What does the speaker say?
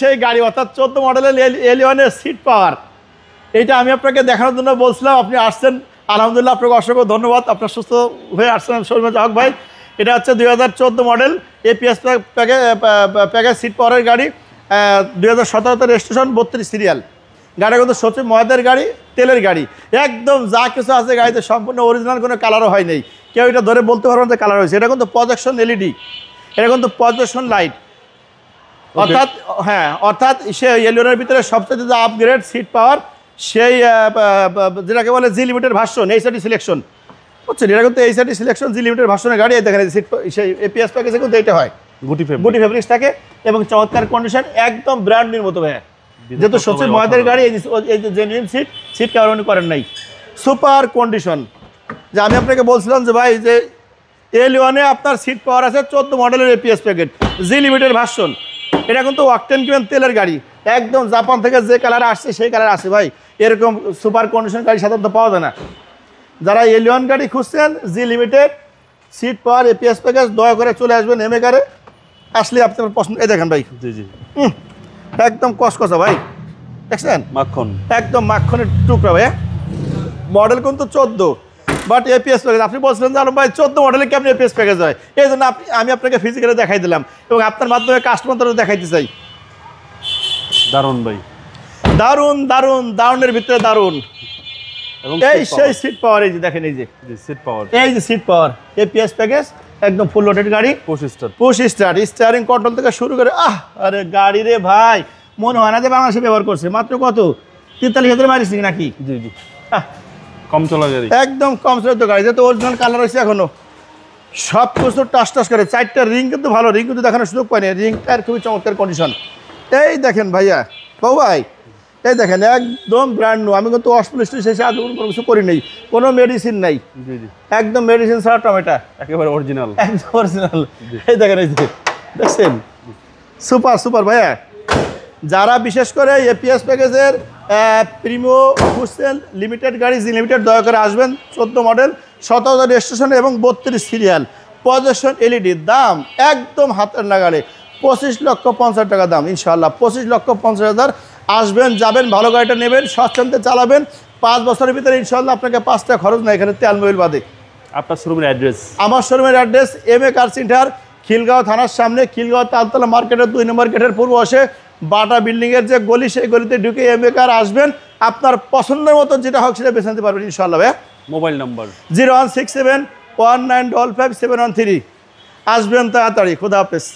সেই গাড়ি অর্থাৎ 14 মডেলের এলিয়নের সিট পাওয়ার, এইটা আমি আপনাকে দেখানোর জন্য বলছিলাম, আপনি আসছেন, আলহামদুলিল্লাহ আপনাকে অসংখ্য ধন্যবাদ, আপনার সুস্থ হয়ে আসছেন শোরুমে হক ভাই। এটা হচ্ছে 2014 মডেল এপিএস প্যাকেজ সিট পাওয়ারের গাড়ি, 2017 রেজিস্ট্রেশন, 32 সিরিয়াল। গাড়ি কিন্তু সচিব মহাদের গাড়ি, তেলের গাড়ি, একদম যা কিছু আছে গাড়িতে সম্পূর্ণ অরিজিনাল, কোনো কালারও হয় নাই, কেউ এটা ধরে বলতে পারবেন যে কালার হয়েছে। এটা কিন্তু প্রজেকশন এলইডি, এটা কিন্তু প্রজেকশন লাইট, অর্থাৎ সে এলিয়নের ভিতরে সবচেয়ে যে আপগ্রেড সিট পাওয়ার, সেই যেটাকে বলে জি লিমিটেড ভার্সন, এইচআরটি সিলেকশন, বুঝছেন? এটা কিন্তু এইচআরটি সিলেকশন জি লিমিটেড ভার্সনের গাড়ি। দেখেন সিট, সেই এপিএস প্যাকেজে কিন্তু এইটা হয়, গুটি ফেব্রিক্স থাকে এবং চমৎকার কন্ডিশন, একদম ব্র্যান্ড নিউর মতো ভাই। যেহেতু সচিব মহাদের গাড়ি, এই যে জেনুইন সিট কারণ করেন নাই, সুপার কন্ডিশন। যে আমি আপনাকে বলছিলাম যে ভাই যে এলিয়নে আপনার সিট পাওয়ার আছে 14 মডেলের এপিএস প্যাকেট জি লিমিটেড ভার্সন। এটা কিন্তু অকটেন কিমেন তেলের গাড়ি, একদম জাপান থেকে যে কালার আসছে সেই কালার আসে ভাই। এরকম সুপার কন্ডিশন গাড়ি সাধারণত পাওয়া যায় না। যারা এলিয়ন গাড়ি খুঁজছেন G limited seat power APS package, দয়া করে চলে আসবেন এমএকারে, আসলে আপনার পছন্দ। এই দেখেন ভাই, জি একদম কসকসা ভাই, দেখছেন? মাখন, একদম মাখনের টুকরা ভাই। মডেল কিন্তু 14, বাট এপিএস প্যাকেজ। আপনি বলছিলেন যে আলম ভাই 14 মডেলে কেমন এপিএস প্যাকেজ হয়, এই জন্য আমি আপনাকে ফিজিক্যালি দেখাই দিলাম এবং আপনার মাধ্যমে কাস্টমারদেরও দেখাইতে চাই। দারুণ ভাই, দারুণ দারুণ, দারুণের ভিতরে দারুণ। এবং এই সেই সিট পাওয়ার, এই যে দেখেন, এই যে সিট পাওয়ার, এই যে সিট পাওয়ার এপিএস প্যাকেজ, একদম ফুল লোডেড গাড়ি, পুশ স্টার্ট, স্টিয়ারিং কন্ট্রোল থেকে শুরু করে, আরে গাড়ি রে ভাই, মনে হয় না যে বাংলাদেশে ব্যবহার করছে। মাত্র কত, 43,000 মাইলেজ নাকি? জি কম চলা গাড়ি, একদম কম চলা গাড়ি, যেহেতু অরিজিনাল কালার হয়েছে এখনো, সব কিছু টাস করে। 4টা রিং কিন্তু ভালো, রিং কিন্তু দেখানোর সুযোগ পাইনি, রিংটার খুবই চমৎকার কন্ডিশন। এই দেখেন ভাইয়া, বাবু ভাই, এই দেখেন একদম ব্র্যান্ড নিউ। আমি কিন্তু অসপুলিশ শেষে আজ কোনো কিছু করি নেই, কোনো মেডিসিন নাই, একদম মেডিসিন ছাড়া টমেটো, একেবারে অরিজিনাল, একদম অরিজিনাল। এই দেখেন, এই দেখছেন, সুপার ভাইয়া। যারা বিশেষ করে এপিএস প্যাকেজের প্রিমিও খুঁজছেন, লিমিটেড গাড়ি জি লিমিটেড, দয়া করে আসবেন। 14 মডেল, 17 রেজিস্ট্রেশন এবং 32 সিরিয়াল, প্রজেকশন এলইডি, দাম একদম হাতের নাগালে, 25,50,000 টাকা দাম। ইনশাআল্লাহ 25,50,000। আসবেন, যাবেন, ভালো গাড়িটা নেবেন, স্বচ্ছন্দে চালাবেন, 5 বছরের ভিতরে ইনশাআল্লাহ আপনাকে 5 টাকা খরচ না, এখানে তেল মোবিল বাদে। আপনার শোরুমের অ্যাড্রেস? আমার শোরুমের address MA car centre, Khilgaon থানার সামনে, খিলগাঁও তালতলা মার্কেটের 2 নম্বর গেটের পূর্ব পাশে বাটা বিল্ডিংয়ের যে গলি, সেই গলিতে ঢুকে এমএ কার আসবেন। আপনার পছন্দের মতো যেটা হোক সেটা বেছে নিতে পারবেন ইনশাআল্লাহ। মোবাইল নম্বর 016719555713। আসবেন তাড়াতাড়ি। খুদা হাফেজ।